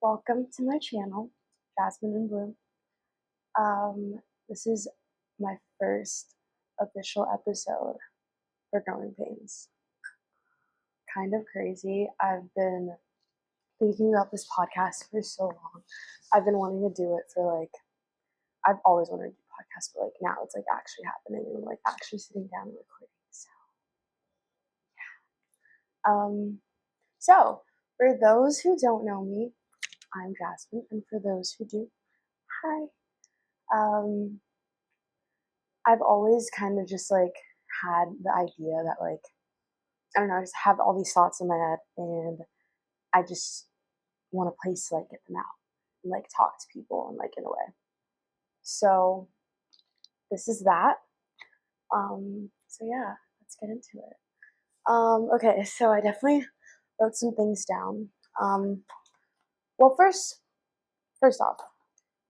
Welcome to my channel, Jasmine and Blue. This is my first official episode for Growing Pains. Kind of crazy. I've been thinking about this podcast for so long. I've been wanting to do it for I've always wanted to do podcasts, but now it's actually happening and I'm actually sitting down and recording. So for those who don't know me, I'm Jasmine, and for those who do, hi. I've always kind of just had the idea that I don't know, I just have all these thoughts in my head and I just want a place to get them out and talk to people and in a way. So this is that. So yeah, let's get into it. Okay, so I definitely wrote some things down. Well, first off,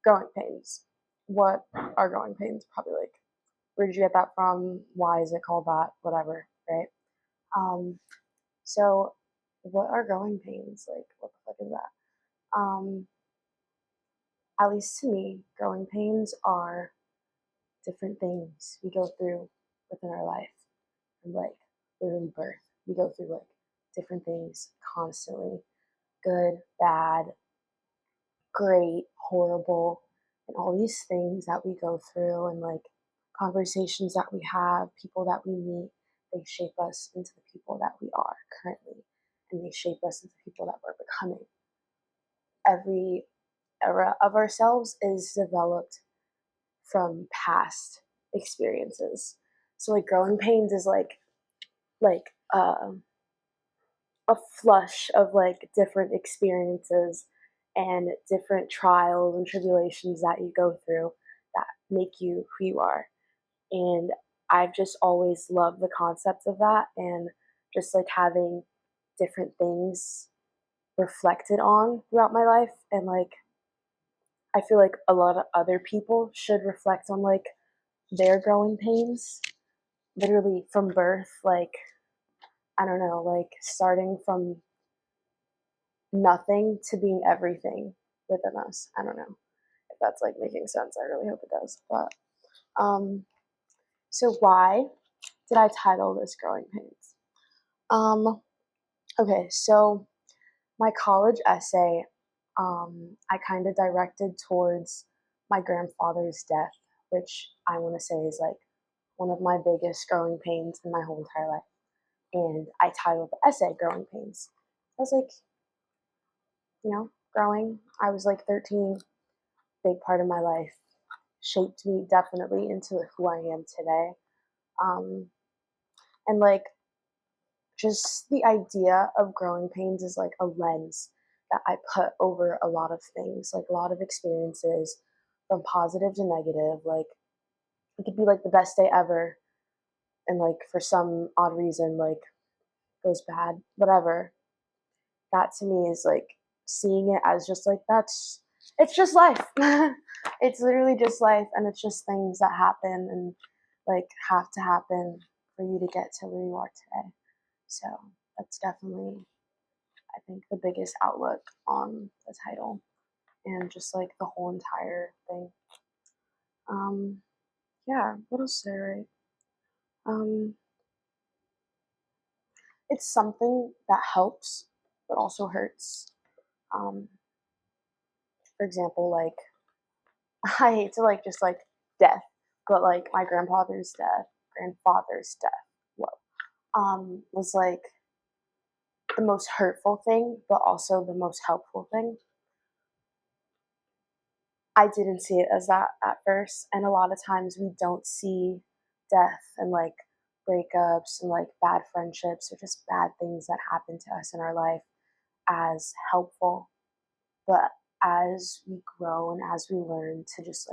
growing pains. What are growing pains? Probably where did you get that from? Why is it called that? Whatever, right? So what are growing pains? What the fuck is that? At least to me, growing pains are different things we go through within our life. And within birth, we go through different things constantly. Good, bad, great, horrible, and all these things that we go through and conversations that we have, people that we meet, they shape us into the people that we are currently, and they shape us into the people that we're becoming. Every era of ourselves is developed from past experiences. So growing pains is a flush of different experiences and different trials and tribulations that you go through that make you who you are. And I've just always loved the concept of that, and just having different things reflected on throughout my life. And I feel like a lot of other people should reflect on their growing pains, literally from birth. I don't know, starting from nothing to being everything within us. I don't know if that's making sense. I really hope it does. But so why did I title this Growing Pains? Okay, so my college essay, I kind of directed towards my grandfather's death, which I want to say is one of my biggest growing pains in my whole entire life. And I titled the essay Growing Pains. I was growing. I was 13, big part of my life, shaped me definitely into who I am today. And just the idea of growing pains is a lens that I put over a lot of things, a lot of experiences, from positive to negative. It could be the best day ever, and for some odd reason goes bad, whatever. That to me is seeing it as just it's just life. It's literally just life, and it's just things that happen and have to happen for you to get to where you are today. So that's definitely, I think, the biggest outlook on the title and just the whole entire thing. Yeah, what else did I write? It's something that helps but also hurts. For example, I hate to just death, but my grandfather's death, was the most hurtful thing, but also the most helpful thing. I didn't see it as that at first, and a lot of times we don't see death and breakups and bad friendships or just bad things that happen to us in our life as helpful. But as we grow and as we learn to just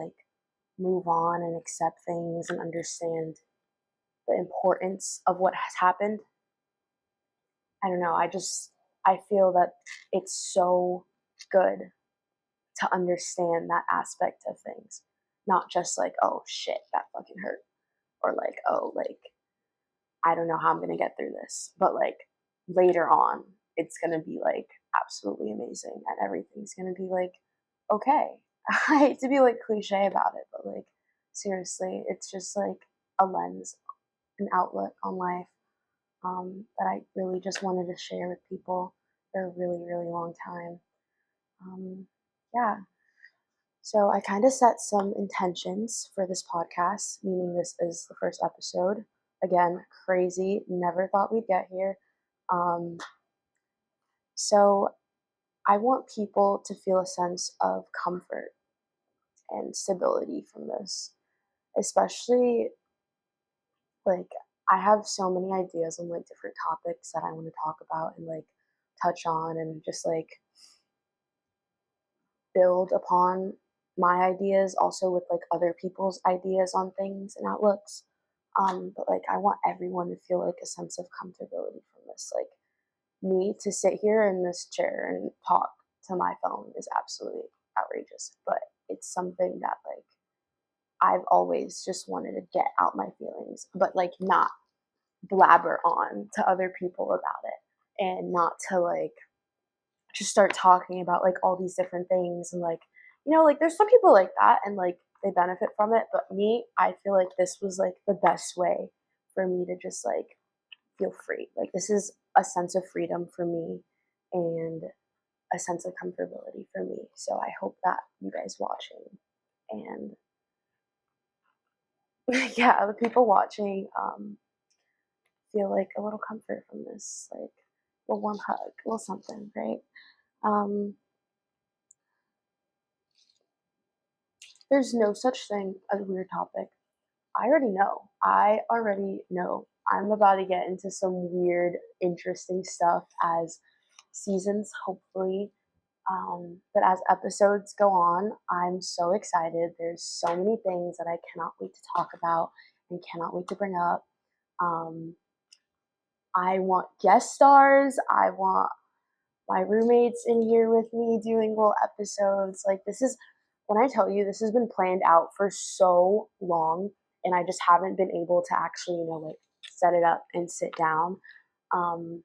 move on and accept things and understand the importance of what has happened, I don't know, I feel that it's so good to understand that aspect of things. Not just oh shit, that fucking hurt. Or oh, I don't know how I'm gonna get through this. But later on, it's gonna be absolutely amazing and everything's gonna be like okay. I hate to be like cliche about it, but like seriously, it's just like a lens, an outlet on life that I really just wanted to share with people for a really, really long time. Um, yeah, so I kind of set some intentions for this podcast, meaning this is the first episode. Again, crazy, never thought we'd get here. Um, so I want people to feel a sense of comfort and stability from this, especially like I have so many ideas on like different topics that I want to talk about and like touch on and just like build upon my ideas also with like other people's ideas on things and outlooks. But like I want everyone to feel like a sense of comfortability from this. Like me to sit here in this chair and talk to my phone is absolutely outrageous, but it's something that like I've always just wanted to get out my feelings, but like not blabber on to other people about it and not to like just start talking about like all these different things and like like there's some people like that and like they benefit from it, but me, I feel like this was like the best way for me to just like feel free. Like this is a sense of freedom for me and a sense of comfortability for me. So I hope that you guys watching and yeah, the people watching feel like a little comfort from this, like a warm hug, a little something, right? Um, there's no such thing as a weird topic. I already know. I already know. I'm about to get into some weird, interesting stuff as seasons, hopefully. But as episodes go on, I'm so excited. There's so many things that I cannot wait to talk about and cannot wait to bring up. Um, I want guest stars. I want my roommates in here with me doing little episodes. Like this is when I tell you this has been planned out for so long and I just haven't been able to actually, like set it up and sit down. Um,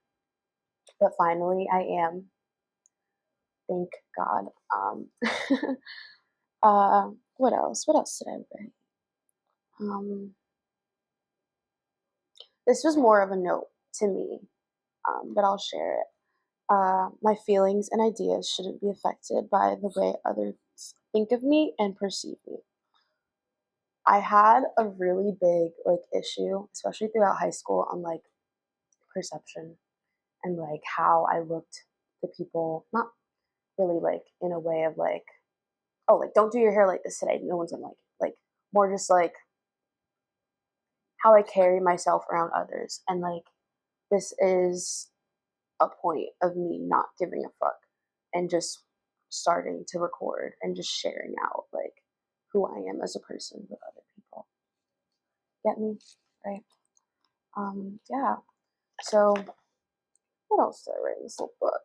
but finally I am. Thank God. What else? What else did I write? Um, this was more of a note to me, but I'll share it. My feelings and ideas shouldn't be affected by the way others think of me and perceive me. I had a really big like issue, especially throughout high school, on like perception and like how I looked to people. Not really like in a way of like, oh, like don't do your hair like this today. No one's gonna like it. Like more just like how I carry myself around others. And like this is a point of me not giving a fuck and just starting to record and just sharing out like who I am as a person with other people. Get me? Right? Yeah. So what else did I write in this little book?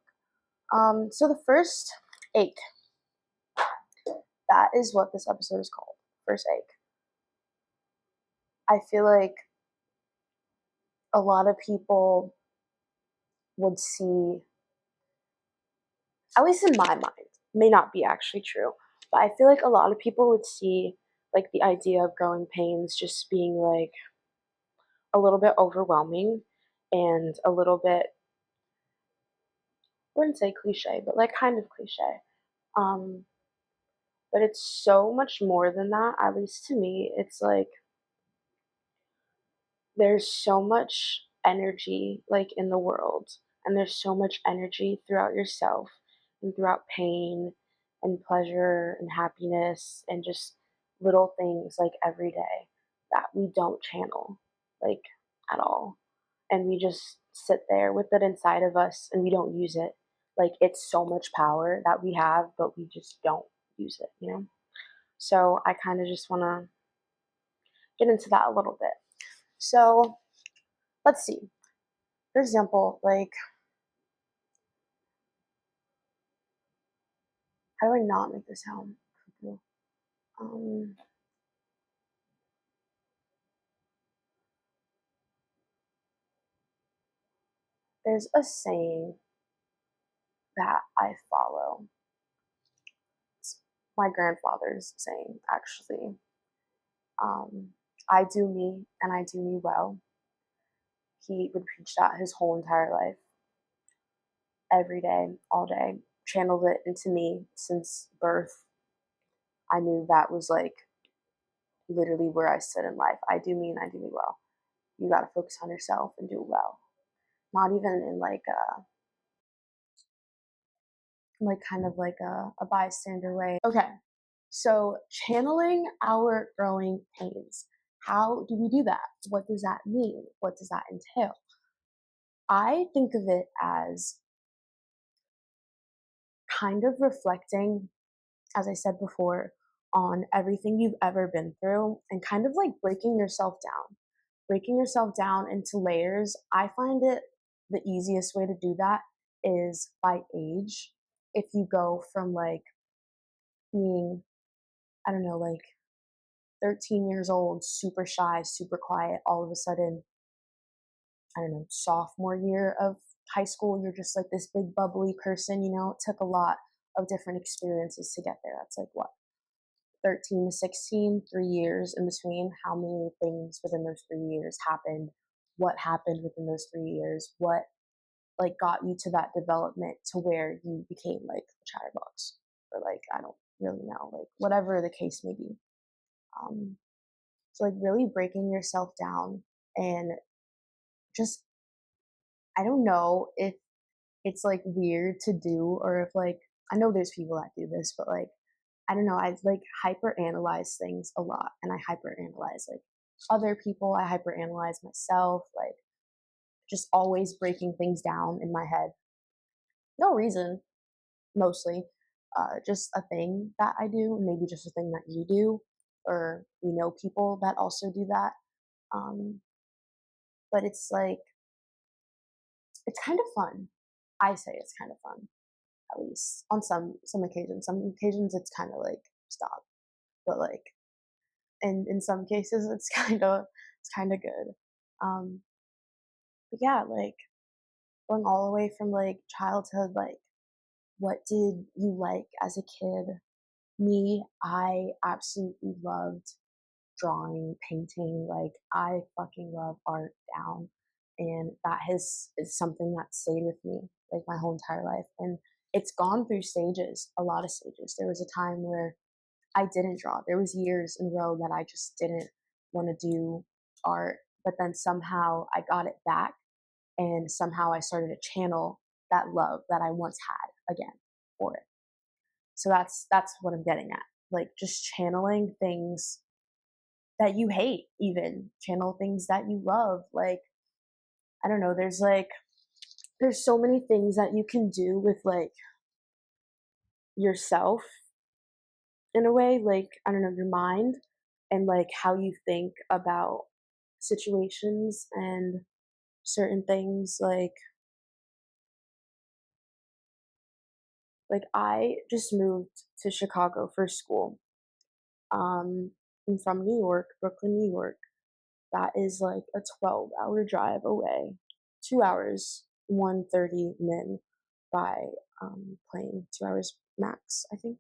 So the first ache, that is what this episode is called. First ache. I feel like a lot of people would see, at least in my mind, may not be actually true, but I feel like a lot of people would see like the idea of growing pains just being like a little bit overwhelming and a little bit, I wouldn't say cliche, but like kind of cliche. Um, but it's so much more than that, at least to me. It's like there's so much energy like in the world and there's so much energy throughout yourself and throughout pain and pleasure and happiness and just little things like every day that we don't channel like at all, and we just sit there with it inside of us and we don't use it. Like it's so much power that we have but we just don't use it. So I kind of just want to get into that a little bit. So let's see. For example, like, how do I not make this sound cuckoo? Um, there's a saying that I follow. It's my grandfather's saying, actually. Um, I do me and I do me well. He would preach that his whole entire life, every day, all day, channeled it into me since birth. I knew that was like literally where I stood in life. I do me and I do me well. You got to focus on yourself and do well. Not even in like kind of like a bystander way. Okay, so channeling our growing pains. How do we do that? What does that mean? What does that entail? I think of it as kind of reflecting, as I said before, on everything you've ever been through and kind of like breaking yourself down into layers. I find it the easiest way to do that is by age. If you go from like being, I don't know, like 13 years old, super shy, super quiet, all of a sudden, I don't know, sophomore year of high school, you're just like this big bubbly person, it took a lot of different experiences to get there. That's like what, 13 to 16, 3 years in between. How many things within those 3 years happened? What happened within those 3 years? What like got you to that development to where you became like a chatterbox? Or like, I don't really know, like whatever the case may be. Um, so like really breaking yourself down and just, I don't know if it's like weird to do or if like, I know there's people that do this, but like, I don't know, I like hyper analyze things a lot and I hyper analyze like other people, I hyper analyze myself, like just always breaking things down in my head. No reason, mostly. Just a thing that I do, maybe just a thing that you do, or you know people that also do that. Um, but it's like, it's kind of fun. I say it's kind of fun, at least on some occasions. Some occasions it's kind of like stop, but like, and in some cases it's kind of good. Um, but yeah, like going all the way from like childhood, like what did you like as a kid? Me, I absolutely loved drawing, painting. Like I fucking love art down, and that has is something that stayed with me like my whole entire life. And it's gone through stages, a lot of stages. There was a time where I didn't draw. There was years in a row that I just didn't want to do art, but then somehow I got it back, and somehow I started to channel that love that I once had again for it. So that's what I'm getting at. Like just channeling things that you hate, even channel things that you love. Like I don't know, there's so many things that you can do with like yourself in a way, like I don't know, your mind and like how you think about situations and certain things. Like I just moved to Chicago for school. I'm from New York, Brooklyn, New York. That is like a 12-hour drive away. 2 hours, 1:30 min by plane, 2 hours max, I think.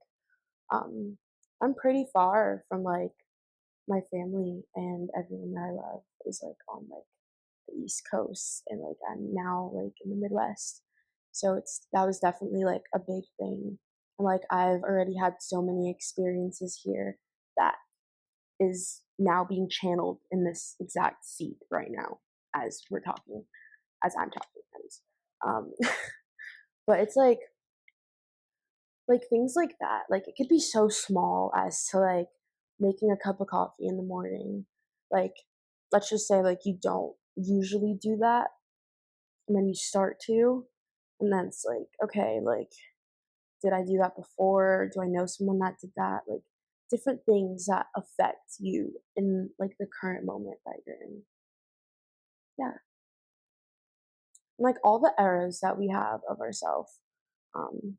Um, I'm pretty far from like my family and everyone that I love is like on like the East Coast, and like I'm now like in the Midwest. So that was definitely like a big thing. And like I've already had so many experiences here that is now being channeled in this exact seat right now as we're talking, as I'm talking. But it's like things like that. Like it could be so small as to like making a cup of coffee in the morning. Like let's just say like you don't usually do that, and then you start to, and then it's like okay, like did I do that before? Do I know someone that did that? Like different things that affect you in like the current moment that you're in. Yeah. And, like all the eras that we have of ourselves. Um,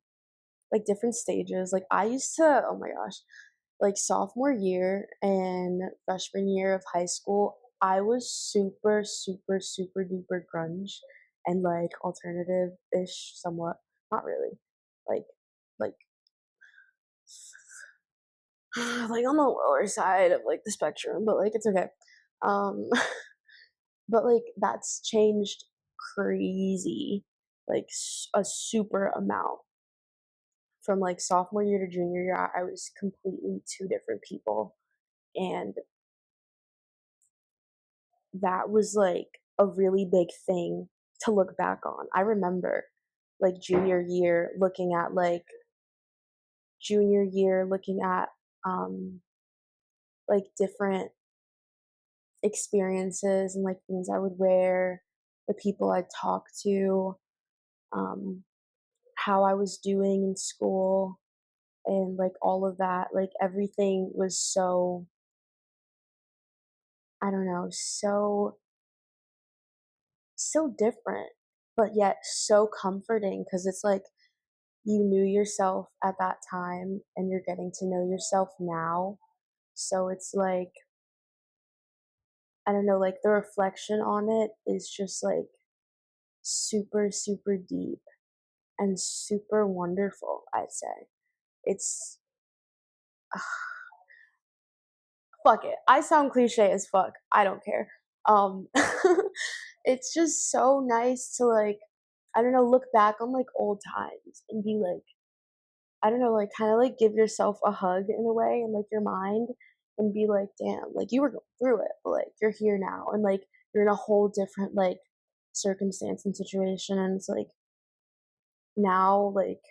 like different stages. Like I used to, oh my gosh, like sophomore year and freshman year of high school, I was super, super, super duper grunge and like alternative ish somewhat. Not really. like like like on the lower side of like the spectrum, but like it's okay. Um but like that's changed crazy, like a super amount from like sophomore year to junior year. I was completely two different people, and that was like a really big thing to look back on. I remember like junior year looking at um like different experiences and like things I would wear, the people I'd talk to, um how I was doing in school, and like all of that. Like everything was so, I don't know, so different, but yet so comforting because it's like you knew yourself at that time and you're getting to know yourself now. So it's like, I don't know, like the reflection on it is just like super, super deep and super wonderful, I'd say. It's, fuck it. I sound cliche as fuck. I don't care. Um, it's just so nice to like, I don't know, look back on like old times and be like, I don't know, like kind of like give yourself a hug in a way and like your mind, and be like, damn, like you were going through it, but like you're here now, and like you're in a whole different like circumstance and situation. And it's like now, like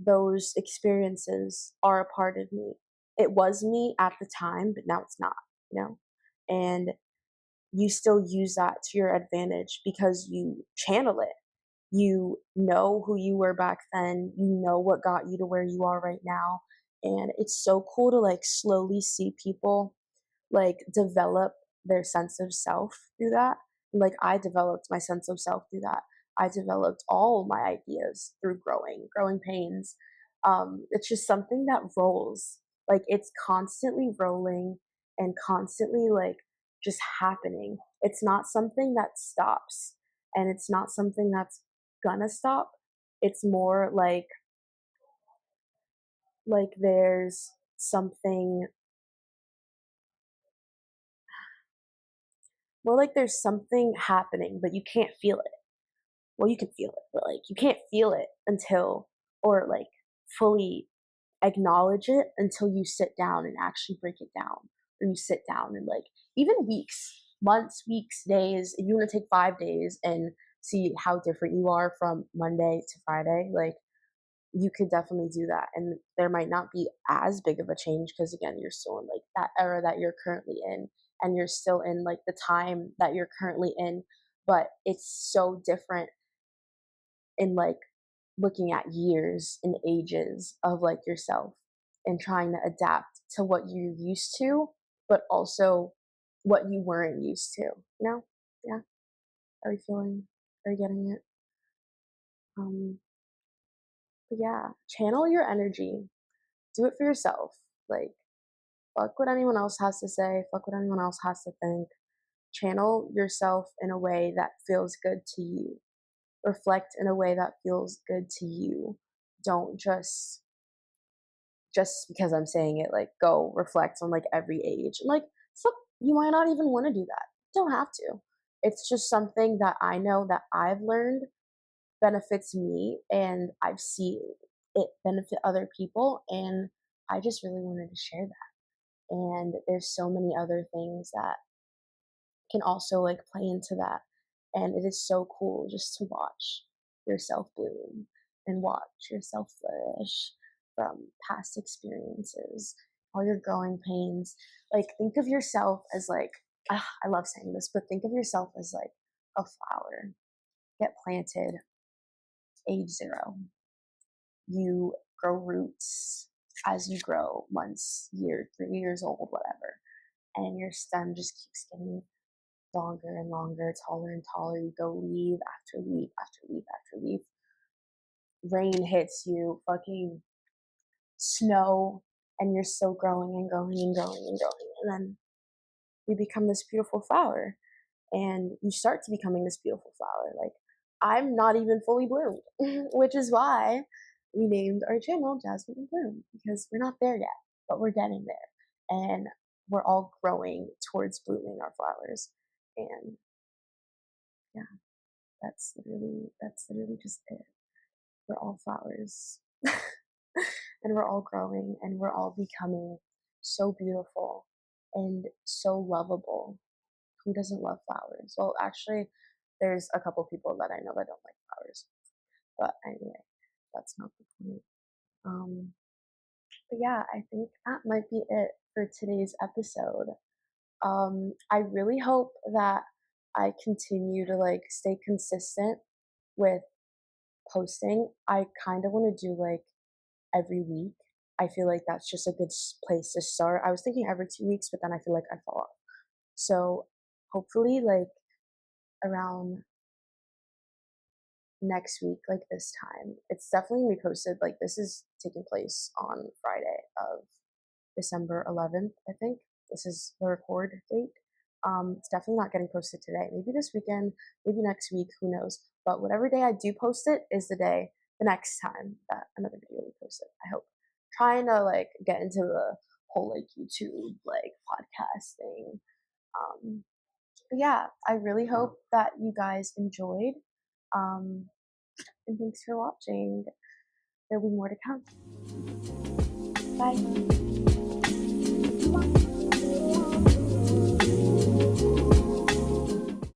those experiences are a part of me. It was me at the time, but now it's not, you know? And you still use that to your advantage because you channel it. You know who you were back then, you know what got you to where you are right now. And it's so cool to like slowly see people like develop their sense of self through that. Like I developed my sense of self through that. I developed all my ideas through growing pains. It's just something that rolls. Like it's constantly rolling and constantly like just happening. It's not something that stops, and it's not something that's gonna stop. It's more like there's something, more like there's something happening, but you can't feel it. Well, you can feel it, but like you can't feel it until, or like fully acknowledge it until you sit down and actually break it down. Or you sit down and like even weeks, months, weeks, days, if you want to take 5 days and see how different you are from Monday to Friday, like you could definitely do that. And there might not be as big of a change because again, you're still in like that era that you're currently in, and you're still in like the time that you're currently in, but it's so different in like looking at years and ages of like yourself and trying to adapt to what you're used to, but also what you weren't used to, you know? Yeah. Are you feeling, are you getting it? Um, but yeah, channel your energy, do it for yourself. Like, fuck what anyone else has to say, fuck what anyone else has to think. Channel yourself in a way that feels good to you. Reflect in a way that feels good to you. Don't just because I'm saying it, like go reflect on like every age. And like, fuck, you might not even want to do that. You don't have to. It's just something that I know that I've learned benefits me, and I've seen it benefit other people, and I just really wanted to share that. And there's so many other things that can also like play into that. And it is so cool just to watch yourself bloom and watch yourself flourish from past experiences, all your growing pains. Like, think of yourself as like, I love saying this, but think of yourself as like a flower. Get planted, age 0. You grow roots as you grow, months, year, 3 years old, whatever. And your stem just keeps getting longer and longer, taller and taller. You go leaf after leaf after leaf after leaf. Rain hits you, fucking snow, and you're still growing and growing and growing and growing. And then you become this beautiful flower. And you start to becoming this beautiful flower. Like I'm not even fully bloomed, which is why we named our channel Jasmine and Bloom, because we're not there yet, but we're getting there. And we're all growing towards blooming our flowers. And yeah, that's literally just it. We're all flowers. And we're all growing and we're all becoming so beautiful and so lovable. Who doesn't love flowers? Well, actually, there's a couple people that I know that don't like flowers. But anyway, that's not the point. Um, but yeah, I think that might be it for today's episode. I really hope that I continue to like stay consistent with posting. I kind of want to do like every week. I feel like that's just a good place to start. I was thinking every 2 weeks, but then I feel like I fall off. So hopefully, like around next week, like this time, it's definitely gonna be posted. Like this is taking place on Friday of December 11th, I think. This is the record date. It's definitely not getting posted today. Maybe this weekend, maybe next week, who knows? But whatever day I do post it is the day, the next time that another video will be posted. I hope. Trying to like get into the whole like YouTube like podcast thing. But yeah, I really hope that you guys enjoyed. Um, and thanks for watching. There'll be more to come. Bye.